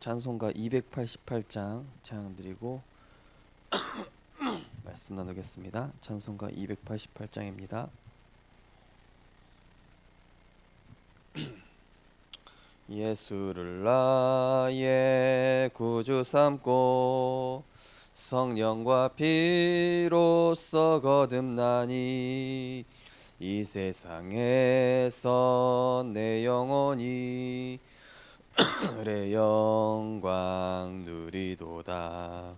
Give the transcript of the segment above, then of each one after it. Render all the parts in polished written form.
찬송가 288장 찬양 드리고 말씀 나누겠습니다. 찬송가 288장입니다. 예수를 나의 구주 삼고 성령과 피로써 거듭나니 이 세상에서 내 영혼이 의 영광 누리도다.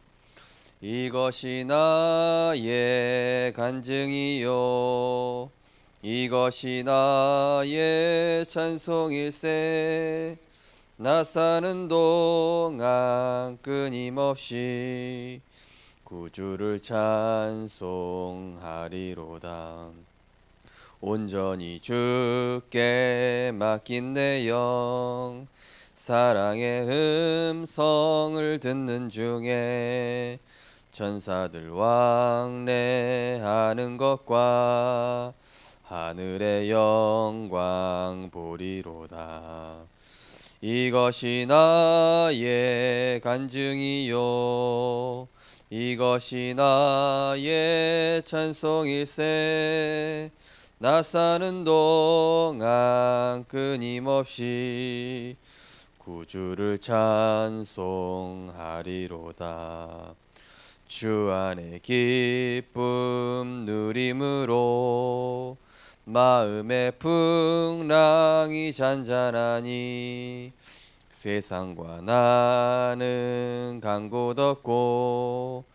이것이 나의 간증이요 이것이 나의 찬송일세. 나 사는 동안 끊임없이 구주를 찬송하리로다. 온전히 주께 맡긴 내 영 사랑의 음성을 듣는 중에 천사들 왕래하는 것과 하늘의 영광 보리로다. 이것이 나의 간증이요 이것이 나의 찬송일세. 나 사는 동안 끊임없이 구주를 찬송하리로다. 주 안에 기쁨 누림으로 마음의 풍랑이 잔잔하니 세상과 나는 간 곳 없고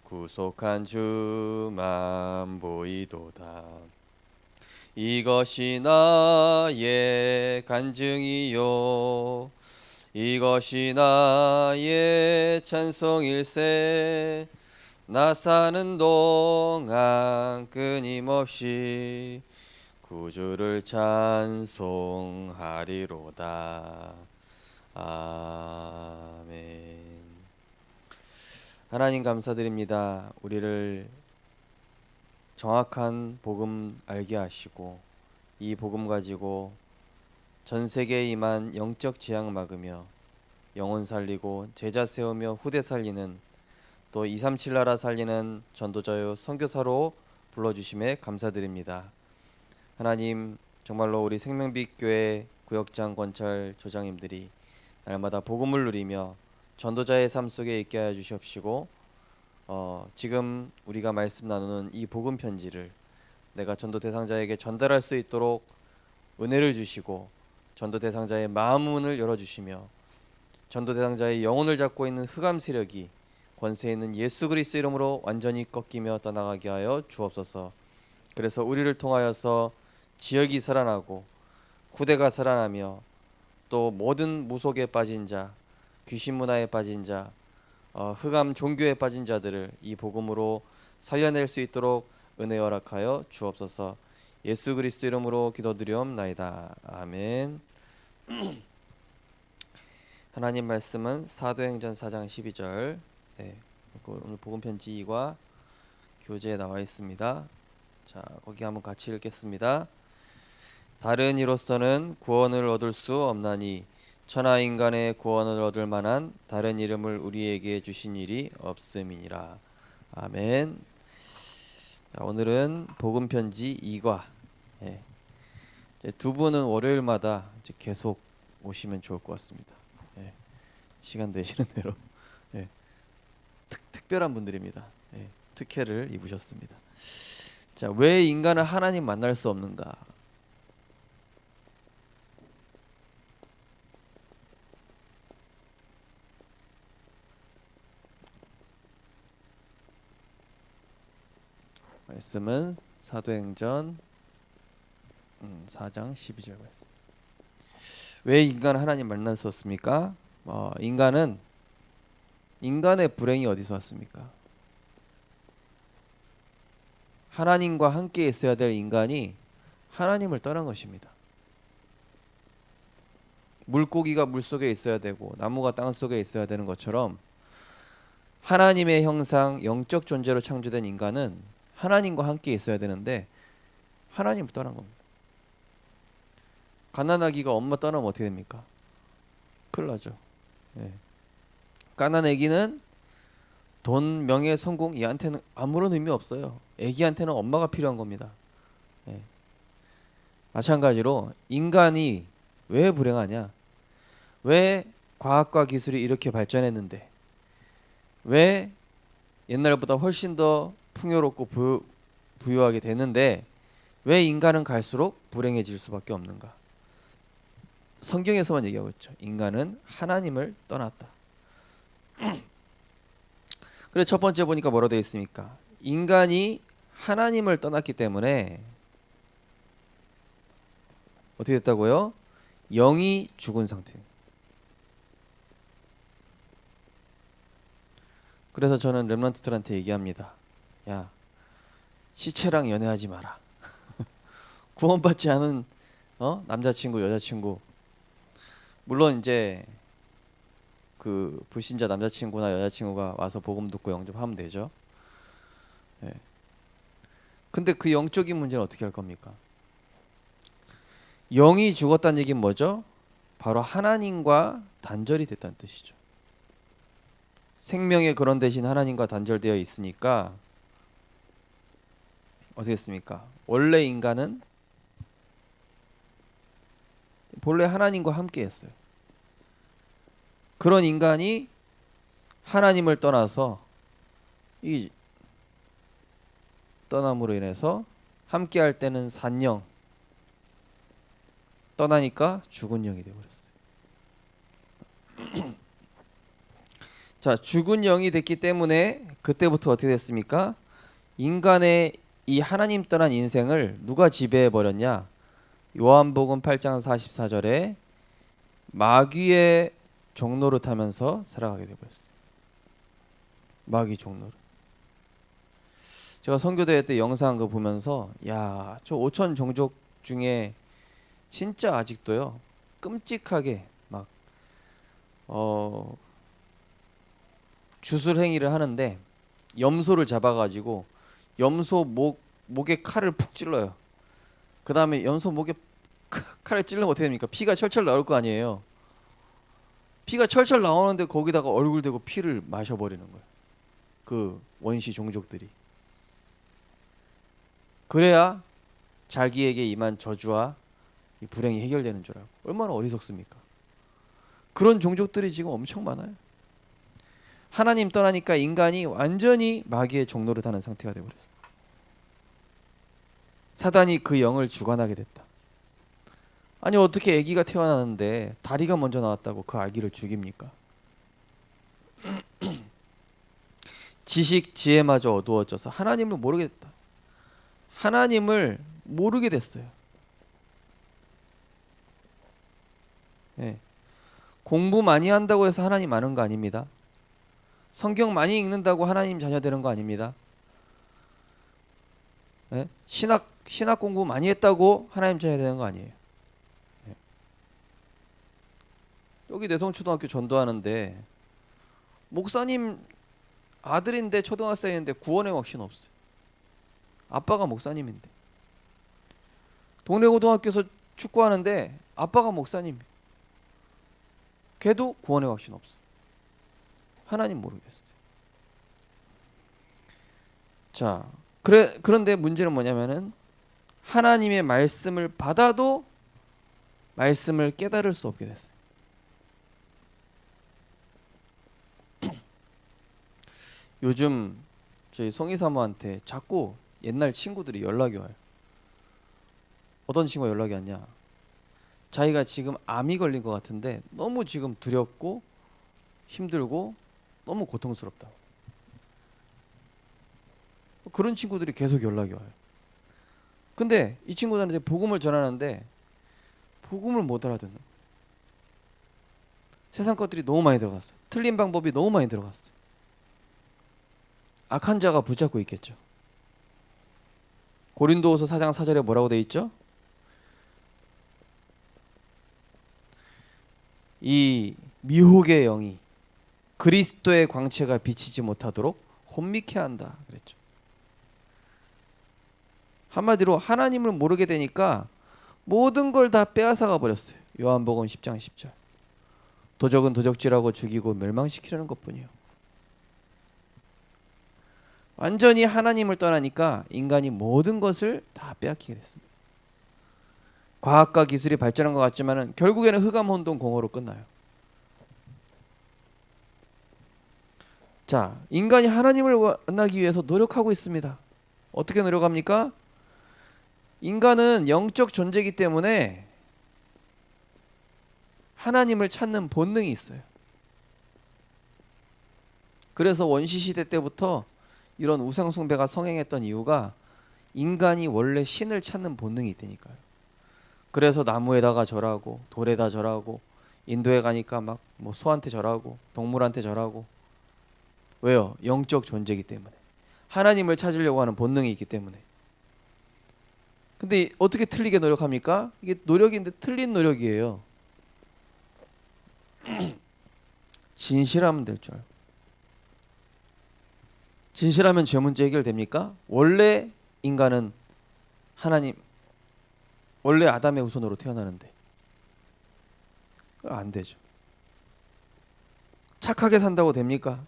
구속한 주만 보이도다. 이것이 나의 간증이요 이것이 나의 찬송일세. 나 사는 동안 끊임없이 구주를 찬송하리로다. 아멘. 하나님 감사드립니다. 우리를 정확한 복음 알게 하시고 이 복음 가지고 전 세계에 임한 영적 재앙 막으며 영혼 살리고 제자 세우며 후대 살리는 또 237 나라 살리는 전도자요 선교사로 불러주심에 감사드립니다. 하나님 정말로 우리 생명빛교회 구역장 권찰 조장님들이 날마다 복음을 누리며 전도자의 삶 속에 있게 하여 주시옵시고 지금 우리가 말씀 나누는 이 복음 편지를 내가 전도 대상자에게 전달할 수 있도록 은혜를 주시고 전도 대상자의 마음문을 열어주시며 전도 대상자의 영혼을 잡고 있는 흑암 세력이 권세 있는 예수 그리스도 이름으로 완전히 꺾이며 떠나가게 하여 주옵소서. 그래서 우리를 통하여서 지역이 살아나고 후대가 살아나며 또 모든 무속에 빠진 자, 귀신 문화에 빠진 자, 흑암 종교에 빠진 자들을 이 복음으로 살려낼 수 있도록 은혜 허락하여 주옵소서. 예수 그리스도 이름으로 기도드리옵나이다. 아멘. 하나님 말씀은 사도행전 4장 12절 오늘 복음 편지 2과 교재에 나와 있습니다. 자, 거기 한번 같이 읽겠습니다. 다른 이로서는 구원을 얻을 수 없나니 천하 인간의 구원을 얻을 만한 다른 이름을 우리에게 주신 일이 없음이니라. 아멘. 자, 오늘은 복음 편지 2과 두 분은 월요일마다 이제 계속 오시면 좋을 것 같습니다. 시간 되시는 대로 특별한 분들입니다. 특혜를 입으셨습니다. 자, 왜 인간은 하나님 만날 수 없는가? 말씀은 사도행전 4장 12절 말씀. 왜 인간은 하나님 만날 수 없습니까? 인간의 불행이 어디서 왔습니까? 하나님과 함께 있어야 될 인간이 하나님을 떠난 것입니다. 물고기가 물속에 있어야 되고 나무가 땅속에 있어야 되는 것처럼 하나님의 형상 영적 존재로 창조된 인간은 하나님과 함께 있어야 되는데 하나님을 떠난 겁니다. 갓난아기가 엄마 떠나면 어떻게 됩니까? 큰일 나죠. 가난 아기는 돈, 명예, 성공 얘한테는 아무런 의미 없어요. 아기한테는 엄마가 필요한 겁니다. 예. 마찬가지로 인간이 왜 불행하냐? 왜 과학과 기술이 이렇게 발전했는데 왜 옛날보다 훨씬 더 풍요롭고 부유하게 되는데 왜 인간은 갈수록 불행해질 수밖에 없는가? 성경에서만 얘기하고 있죠. 인간은 하나님을 떠났다. 그래 첫 번째 보니까 뭐로 되어 있습니까? 인간이 하나님을 떠났기 때문에 어떻게 됐다고요? 영이 죽은 상태. 그래서 저는 렘넌트들한테 얘기합니다. 야, 시체랑 연애하지 마라. 구원받지 않은 남자친구, 여자친구. 물론 이제 그 불신자 남자친구나 여자친구가 와서 복음 듣고 영접하면 되죠. 예. 근데 그 영적인 문제는 어떻게 할 겁니까? 영이 죽었다는 얘기는 뭐죠? 바로 하나님과 단절이 됐다는 뜻이죠. 생명의 근원 대신 하나님과 단절되어 있으니까 어떻게 했습니까? 원래 인간은 본래 하나님과 함께 했어요. 그런 인간이 하나님을 떠나서 이 떠남으로 인해서 함께 할 때는 산영, 떠나니까 죽은 영이 되어버렸어요. 자, 죽은 영이 됐기 때문에 그때부터 어떻게 됐습니까? 인간의 이 하나님 떠난 인생을 누가 지배해 버렸냐? 요한복음 8장 44절에 마귀의 종노릇하면서 살아가게 되어버렸어요. 마귀 종노릇. 제가 선교대회 때 영상 그 보면서 야, 저 5천 종족 중에 진짜 아직도요 끔찍하게 막 주술 행위를 하는데 염소를 잡아가지고 염소 목에 칼을 푹 찔러요. 그 다음에 염소 목에 칼을 찔러면 어떻게 됩니까? 피가 철철 나올 거 아니에요. 피가 철철 나오는데 거기다가 얼굴 대고 피를 마셔버리는 거예요. 그 원시 종족들이. 그래야 자기에게 임한 저주와 이 불행이 해결되는 줄 알고. 얼마나 어리석습니까? 그런 종족들이 지금 엄청 많아요. 하나님 떠나니까 인간이 완전히 마귀의 종노릇 하는 상태가 되어버렸어요. 사단이 그 영을 주관하게 됐다. 아니 어떻게 아기가 태어나는데 다리가 먼저 나왔다고 그 아기를 죽입니까? 지식 지혜마저 어두워져서 하나님을 모르게 됐다. 하나님을 모르게 됐어요. 네. 공부 많이 한다고 해서 하나님 아는 거 아닙니다. 성경 많이 읽는다고 하나님 자녀 되는 거 아닙니다. 네? 신학 공부 많이 했다고 하나님 자녀 되는 거 아니에요. 네. 여기 내성초등학교 전도하는데 목사님 아들인데 초등학생인데 구원의 확신 없어요. 아빠가 목사님인데. 동네 고등학교에서 축구하는데 아빠가 목사님. 걔도 구원의 확신 없어. 하나님 모르겠어요. 자, 그런데 문제는 뭐냐면은 하나님의 말씀을 받아도 말씀을 깨달을 수 없게 됐어요. 요즘 저희 송이 사모한테 자꾸 옛날 친구들이 연락이 와요. 어떤 친구가 연락이 왔냐? 자기가 지금 암이 걸린 것 같은데 너무 지금 두렵고 힘들고 너무 고통스럽다. 그런 친구들이 계속 연락이 와요. 근데 이 친구들한테 복음을 전하는데 복음을 못 알아듣는 거예요. 세상 것들이 너무 많이 들어갔어요. 틀린 방법이 너무 많이 들어갔어요. 악한 자가 붙잡고 있겠죠. 고린도후서 4장 4절에 뭐라고 돼 있죠? 이 미혹의 영이 그리스도의 광채가 비치지 못하도록 혼미케 한다 그랬죠. 한마디로 하나님을 모르게 되니까 모든 걸 다 빼앗아가 버렸어요. 요한복음 10장 10절. 도적은 도적질하고 죽이고 멸망시키려는 것뿐이요. 완전히 하나님을 떠나니까 인간이 모든 것을 다 빼앗기게 됐습니다. 과학과 기술이 발전한 것 같지만은 결국에는 흑암혼돈 공허로 끝나요. 자, 인간이 하나님을 만나기 위해서 노력하고 있습니다. 어떻게 노력합니까? 인간은 영적 존재이기 때문에 하나님을 찾는 본능이 있어요. 그래서 원시 시대 때부터 이런 우상 숭배가 성행했던 이유가 인간이 원래 신을 찾는 본능이 있다니까요. 그래서 나무에다가 절하고 돌에다 절하고 인도에 가니까 막 뭐 소한테 절하고 동물한테 절하고. 왜요? 영적 존재이기 때문에. 하나님을 찾으려고 하는 본능이 있기 때문에. 근데 어떻게 틀리게 노력합니까? 이게 노력인데 틀린 노력이에요. 진실하면 될 줄 알고. 진실하면 죄 문제 해결됩니까? 원래 인간은 하나님, 원래 아담의 후손으로 태어나는데 안 되죠. 착하게 산다고 됩니까?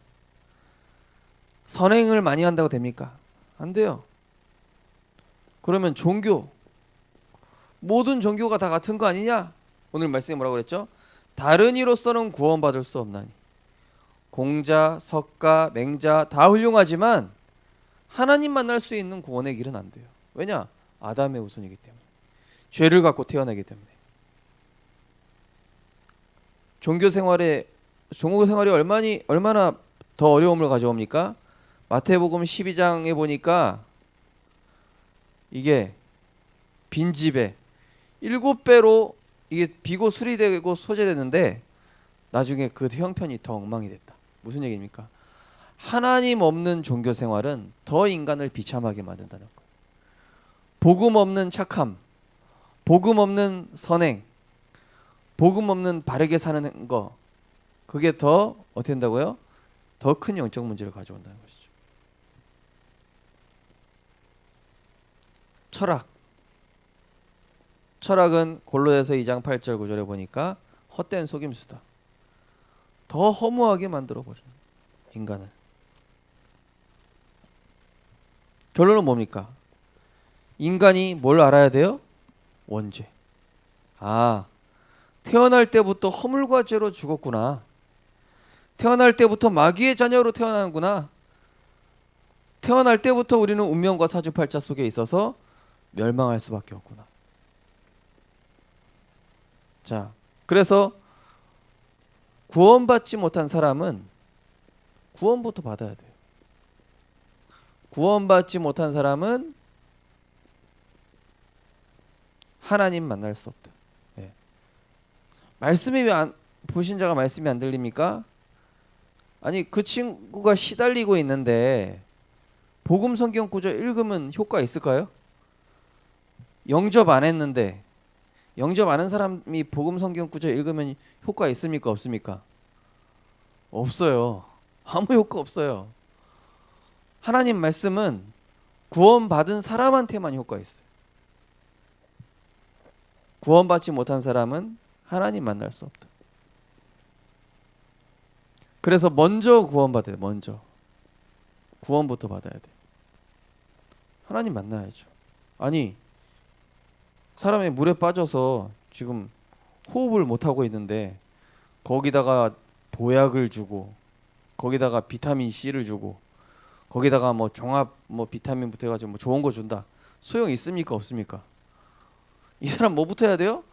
선행을 많이 한다고 됩니까? 안 돼요. 그러면 종교, 모든 종교가 다 같은 거 아니냐? 오늘 말씀에 뭐라고 그랬죠? 다른 이로서는 구원받을 수 없나니. 공자, 석가, 맹자 다 훌륭하지만 하나님 만날 수 있는 구원의 길은 안 돼요. 왜냐? 아담의 후손이기 때문에. 죄를 갖고 태어나기 때문에. 종교 생활이 얼마나 더 어려움을 가져옵니까? 마태복음 12장에 보니까 이게 빈집에 7배로 이게 비고 수리되고 소재됐는데 나중에 그 형편이 더 엉망이 됐다. 무슨 얘기입니까? 하나님 없는 종교 생활은 더 인간을 비참하게 만든다는 거예요. 복음 없는 착함, 복음 없는 선행, 복음 없는 바르게 사는 거, 그게 더 어떻게 된다고요? 더 큰 영적 문제를 가져온다는 것이죠. 철학은 골로새서 2장 8절 9절에 보니까 헛된 속임수다. 더 허무하게 만들어버리는 인간을. 결론은 뭡니까? 인간이 뭘 알아야 돼요? 원죄. 태어날 때부터 허물과 죄로 죽었구나. 태어날 때부터 마귀의 자녀로 태어나는구나. 태어날 때부터 우리는 운명과 사주팔자 속에 있어서 멸망할 수밖에 없구나. 자, 그래서 구원받지 못한 사람은 구원부터 받아야 돼요. 구원받지 못한 사람은 하나님 만날 수 없다. 네. 말씀이 불신자가 말씀이 안 들립니까? 아니, 그 친구가 시달리고 있는데 복음 성경 구절 읽으면 효과 있을까요? 영접 안 했는데, 영접 안 한 사람이 복음 성경 구절 읽으면 효과 있습니까? 없습니까? 없어요. 아무 효과 없어요. 하나님 말씀은 구원받은 사람한테만 효과 있어요. 구원받지 못한 사람은 하나님 만날 수 없다. 그래서 먼저 구원받아야 돼. 먼저 구원부터 받아야 돼. 하나님 만나야죠. 아니, 사람이 물에 빠져서 지금 호흡을 못하고 있는데 거기다가 보약을 주고 거기다가 비타민 C를 주고 거기다가 뭐 종합 뭐 비타민부터 해가지고 뭐 좋은 거 준다. 소용 있습니까? 없습니까? 이 사람 뭐부터 해야 돼요?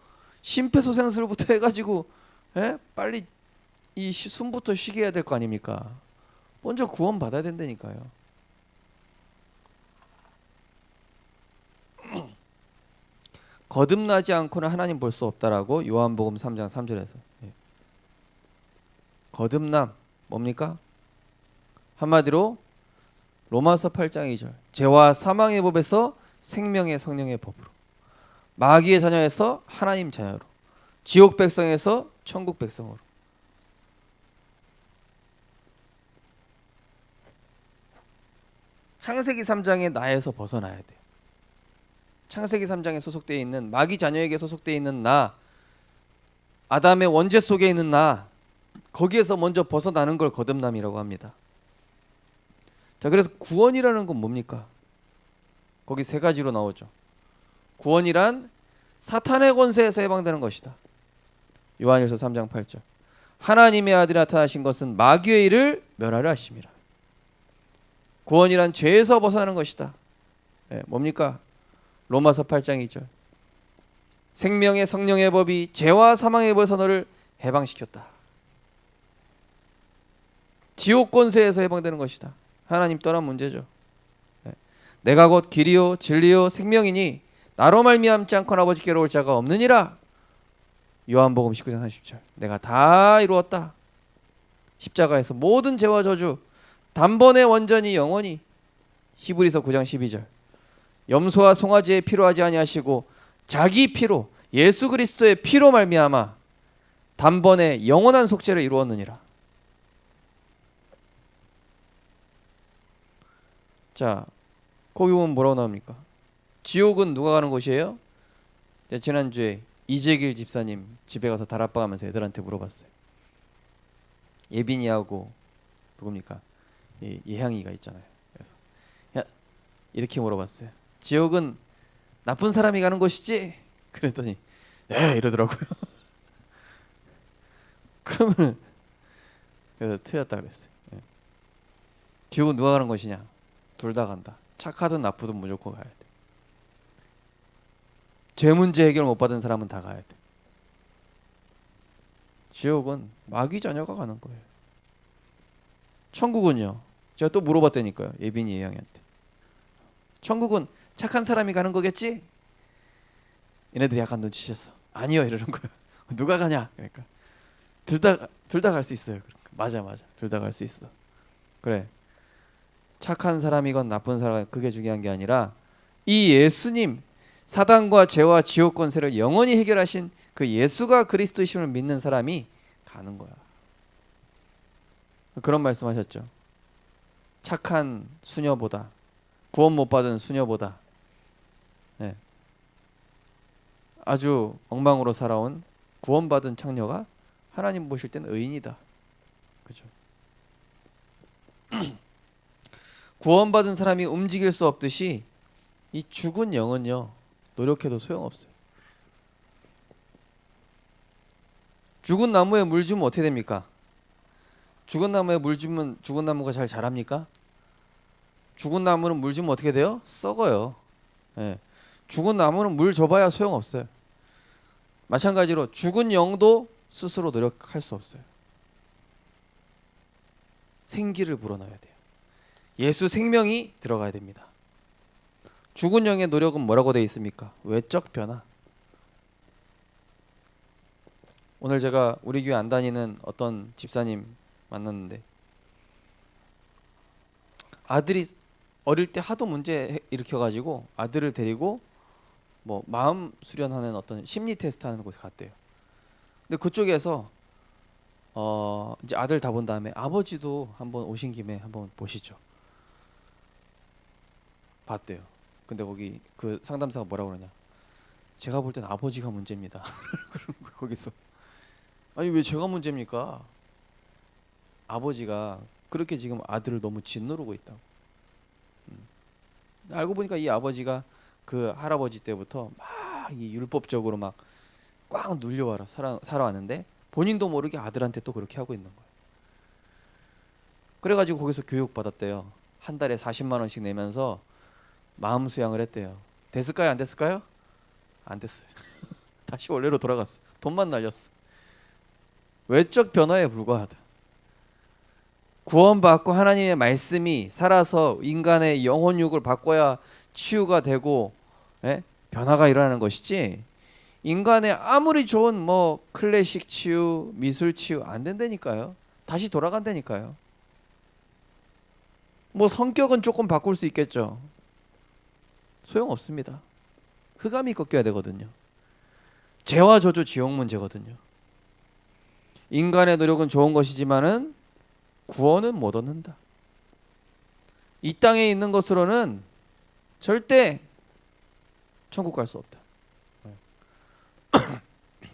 심폐소생술부터 해가지고 빨리 이 숨부터 쉬게 해야 될 거 아닙니까? 먼저 구원 받아야 된다니까요. 거듭나지 않고는 하나님 볼 수 없다라고 요한복음 3장 3절에서. 거듭남 뭡니까? 한마디로 로마서 8장 2절. 죄와 사망의 법에서 생명의 성령의 법으로, 마귀의 자녀에서 하나님 자녀로, 지옥 백성에서 천국 백성으로. 창세기 3장의 나에서 벗어나야 돼. 창세기 3장에 소속되어 있는 마귀 자녀에게 소속되어 있는 나, 아담의 원죄 속에 있는 나, 거기에서 먼저 벗어나는 걸 거듭남이라고 합니다. 자, 그래서 구원이라는 건 뭡니까? 거기 세 가지로 나오죠. 구원이란 사탄의 권세에서 해방되는 것이다. 요한일서 3장 8절. 하나님의 아들이 나타나신 것은 마귀의 일을 멸하려 하심이라. 구원이란 죄에서 벗어나는 것이다. 뭡니까? 로마서 8장 2절. 생명의 성령의 법이 죄와 사망의 법에서 너를 해방시켰다. 지옥 권세에서 해방되는 것이다. 하나님 떠난 문제죠. 내가 곧 길이요 진리요 생명이니 나로 말미암지 않고는 아버지께로 올 자가 없느니라. 요한복음 19장 30절. 내가 다 이루었다. 십자가에서 모든 죄와 저주 단번에 완전히 영원히. 히브리서 9장 12절. 염소와 송아지의 피로 하지 아니하시고 자기 피로 예수 그리스도의 피로 말미암아 단번에 영원한 속죄를 이루었느니라. 자, 거기 보면 뭐라고 나옵니까? 지옥은 누가 가는 곳이에요? 지난주에 이재길 집사님 집에 가서 다락방하면서 애들한테 물어봤어요. 예빈이하고 누굽니까? 예향이가 있잖아요. 그래서 이렇게 물어봤어요. 지옥은 나쁜 사람이 가는 곳이지? 그랬더니 네 이러더라고요. 그러면 그래서 틀렸다 그랬어요. 지옥은 누가 가는 곳이냐? 둘 다 간다. 착하든 나쁘든 무조건 가야 돼. 죄 문제 해결 못 받은 사람은 다 가야 돼. 지옥은 마귀 자녀가 가는 거예요. 천국은요? 제가 또 물어봤다니까요. 예빈이 예양이한테. 천국은 착한 사람이 가는 거겠지? 얘네들이 약간 눈치챘어. 아니요 이러는 거예요. 누가 가냐? 그러니까 둘 다 갈 수 있어요. 그러니까. 맞아. 둘 다 갈 수 있어. 그래. 착한 사람이건 나쁜 사람 그게 중요한 게 아니라 이 예수님 사단과 죄와 지옥 권세를 영원히 해결하신 그 예수가 그리스도이심을 믿는 사람이 가는 거야. 그런 말씀하셨죠. 착한 수녀보다 구원 못 받은 수녀보다 아주 엉망으로 살아온 구원받은 창녀가 하나님 보실 때는 의인이다. 그죠? 구원받은 사람이 움직일 수 없듯이 이 죽은 영은요 노력해도 소용없어요. 죽은 나무에 물 주면 어떻게 됩니까? 죽은 나무에 물 주면 죽은 나무가 잘 자랍니까? 죽은 나무는 물 주면 어떻게 돼요? 썩어요. 죽은 나무는 물 줘봐야 소용없어요. 마찬가지로 죽은 영도 스스로 노력할 수 없어요. 생기를 불어넣어야 돼요. 예수 생명이 들어가야 됩니다. 죽은 영의 노력은 뭐라고 되어 있습니까? 외적 변화. 오늘 제가 우리 교회 안 다니는 어떤 집사님 만났는데 아들이 어릴 때 하도 문제 일으켜가지고 아들을 데리고 뭐 마음 수련하는 어떤 심리 테스트 하는 곳에 갔대요. 근데 그쪽에서 이제 아들 다 본 다음에 아버지도 한번 오신 김에 한번 보시죠. 봤대요. 근데 거기 그 상담사가 뭐라고 그러냐? 제가 볼 땐 아버지가 문제입니다. 그런 거 거기서. 아니 왜 제가 문제입니까? 아버지가 그렇게 지금 아들을 너무 짓누르고 있다고. 알고 보니까 이 아버지가 그 할아버지 때부터 막 이 율법적으로 막 꽉 눌려와라 살아왔는데 본인도 모르게 아들한테 또 그렇게 하고 있는 거예요. 그래가지고 거기서 교육 받았대요. 한 달에 40만 원씩 내면서 마음 수양을 했대요. 됐을까요? 안 됐을까요? 안 됐어요. 다시 원래로 돌아갔어. 돈만 날렸어. 외적 변화에 불과하다. 구원받고 하나님의 말씀이 살아서 인간의 영혼육을 바꿔야 치유가 되고 변화가 일어나는 것이지 인간의 아무리 좋은 뭐 클래식 치유, 미술 치유 안 된다니까요. 다시 돌아간다니까요. 뭐 성격은 조금 바꿀 수 있겠죠. 소용없습니다. 흑암이 꺾여야 되거든요. 죄와 저주 지옥 문제거든요. 인간의 노력은 좋은 것이지만은 구원은 못 얻는다. 이 땅에 있는 것으로는 절대 천국 갈 수 없다.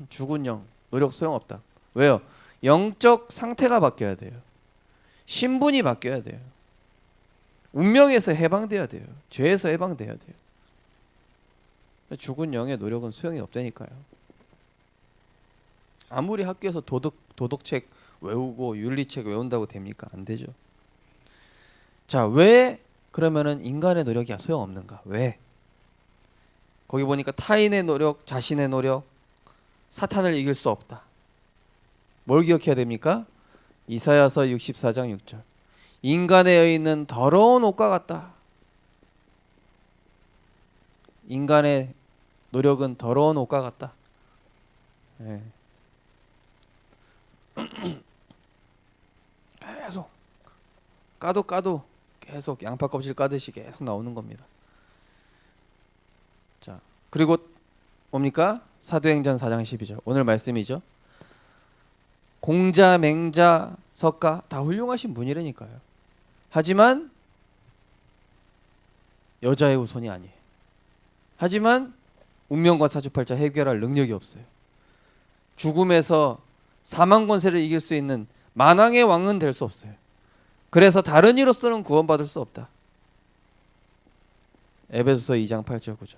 죽은 영 노력 소용없다. 왜요? 영적 상태가 바뀌어야 돼요. 신분이 바뀌어야 돼요. 운명에서 해방돼야 돼요. 죄에서 해방돼야 돼요. 죽은 영의 노력은 소용이 없다니까요. 아무리 학교에서 도덕책 외우고 윤리책 외운다고 됩니까? 안 되죠. 자, 왜 그러면은 인간의 노력이 소용없는가? 왜? 거기 보니까 타인의 노력, 자신의 노력, 사탄을 이길 수 없다. 뭘 기억해야 됩니까? 이사야서 64장 6절. 인간의 여인은 더러운 옷과 같다. 인간의 노력은 더러운 옷과 같다. 네. 계속 까도 계속 양파 껍질 까듯이 계속 나오는 겁니다. 자, 그리고 뭡니까? 사도행전 4장 12절. 오늘 말씀이죠. 공자, 맹자, 석가 다 훌륭하신 분이라니까요. 하지만 여자의 후손이 아니에요. 하지만 운명과 사주팔자 해결할 능력이 없어요. 죽음에서 사망 권세를 이길 수 있는 만왕의 왕은 될 수 없어요. 그래서 다른 이로서는 구원받을 수 없다. 에베소서 2장 8절 9절.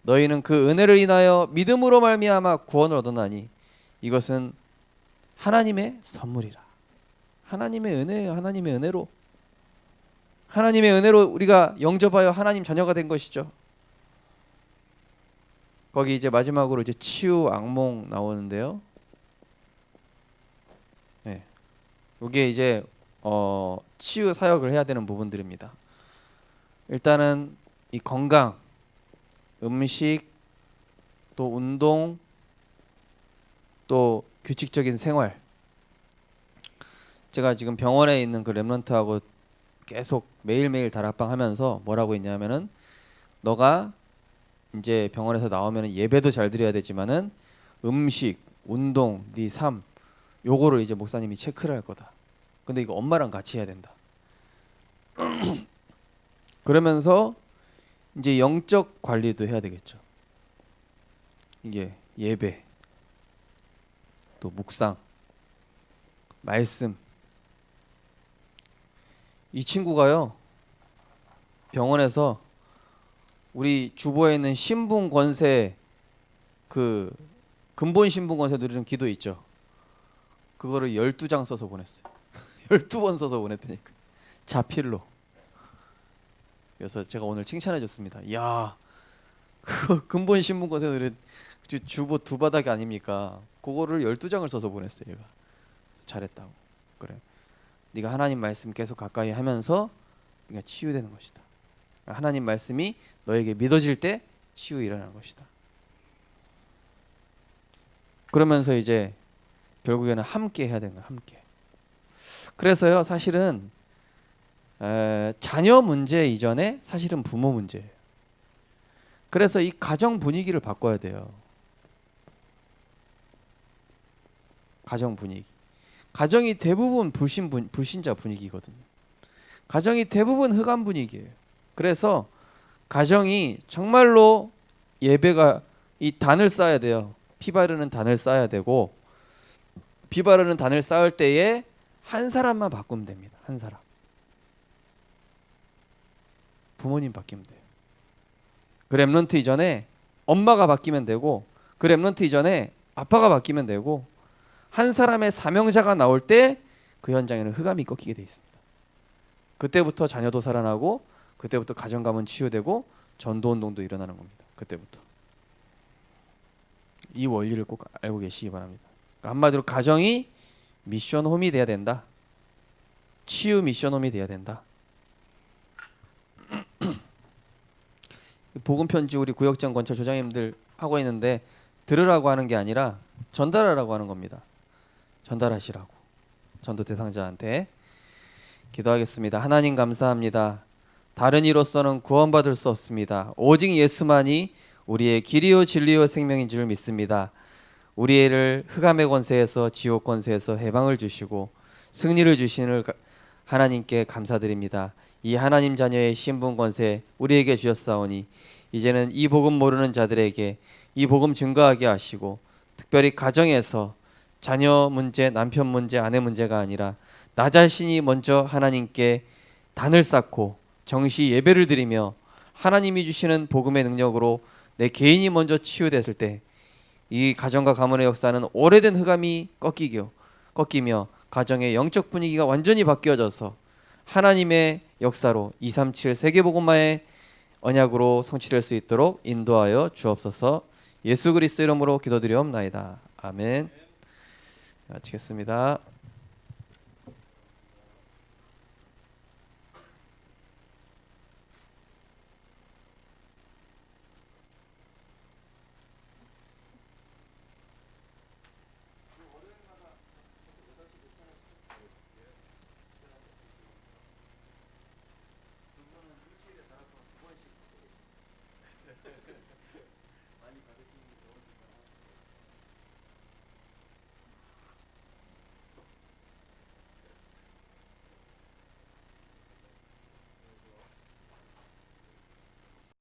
너희는 그 은혜를 인하여 믿음으로 말미암아 구원을 얻었나니 이것은 하나님의 선물이라. 하나님의 은혜예요. 하나님의 은혜로. 하나님의 은혜로 우리가 영접하여 하나님 자녀가 된 것이죠. 거기 이제 마지막으로 이제 치유, 악몽 나오는데요. 네. 이게 이제 치유 사역을 해야 되는 부분들입니다. 일단은 이 건강, 음식, 또 운동, 또 규칙적인 생활. 제가 지금 병원에 있는 그 렘넌트하고 계속 매일매일 다락방하면서 뭐라고 했냐면은 너가 이제 병원에서 나오면 예배도 잘 드려야 되지만은 음식, 운동, 네 삶 요거를 이제 목사님이 체크를 할 거다. 근데 이거 엄마랑 같이 해야 된다. 그러면서 이제 영적 관리도 해야 되겠죠. 이게 예배, 또 묵상, 말씀. 이 친구가요 병원에서 우리 주보에 있는 신분 권세 그 근본 신분 권세 누리는 기도 있죠. 그거를 12장 써서 보냈어요. 12번 써서 보냈다니까. 자필로. 그래서 제가 오늘 칭찬해 줬습니다. 이야, 그 근본 신분 권세 누리는 주보 두 바닥이 아닙니까? 그거를 12장을 써서 보냈어요. 얘가. 잘했다고. 그래. 네가 하나님 말씀 계속 가까이 하면서 네가 치유되는 것이다. 하나님 말씀이 너에게 믿어질 때 치유 일어나는 것이다. 그러면서 이제 결국에는 함께 해야 되는 거야. 함께. 그래서요 사실은 자녀 문제 이전에 사실은 부모 문제예요. 그래서 이 가정 분위기를 바꿔야 돼요. 가정 분위기. 가정이 대부분 불신자 분위기거든요. 가정이 대부분 흑암 분위기예요. 그래서 가정이 정말로 예배가 이 단을 쌓아야 돼요. 피 바르는 단을 쌓아야 되고 피 바르는 단을 쌓을 때에 한 사람만 바꾸면 됩니다. 한 사람. 부모님 바뀌면 돼요. 그 렘넌트 이전에 엄마가 바뀌면 되고 그 렘넌트 이전에 아빠가 바뀌면 되고 한 사람의 사명자가 나올 때 그 현장에는 흑암이 꺾이게 돼 있습니다. 그때부터 자녀도 살아나고 그때부터 가정감은 치유되고 전도운동도 일어나는 겁니다. 그때부터. 이 원리를 꼭 알고 계시기 바랍니다. 한마디로 가정이 미션홈이 돼야 된다. 치유 미션홈이 돼야 된다. 복음 편지 우리 구역장 권철 조장님들 하고 있는데 들으라고 하는 게 아니라 전달하라고 하는 겁니다. 전달하시라고. 전도 대상자한테 기도하겠습니다. 하나님 감사합니다. 다른 이로서는 구원받을 수 없습니다. 오직 예수만이 우리의 길이요 진리요 생명인 줄 믿습니다. 우리 애를 흑암의 권세에서 지옥 권세에서 해방을 주시고 승리를 주시는 하나님께 감사드립니다. 이 하나님 자녀의 신분 권세 우리에게 주셨사오니 이제는 이 복음 모르는 자들에게 이 복음 증거하게 하시고 특별히 가정에서 자녀 문제, 남편 문제, 아내 문제가 아니라 나 자신이 먼저 하나님께 단을 쌓고 정시 예배를 드리며 하나님이 주시는 복음의 능력으로 내 개인이 먼저 치유됐을 때 이 가정과 가문의 역사는 오래된 흑암이 꺾이며 가정의 영적 분위기가 완전히 바뀌어져서 하나님의 역사로 237 세계복음화의 언약으로 성취될 수 있도록 인도하여 주옵소서. 예수 그리스도 이름으로 기도드리옵나이다. 아멘. 마치겠습니다.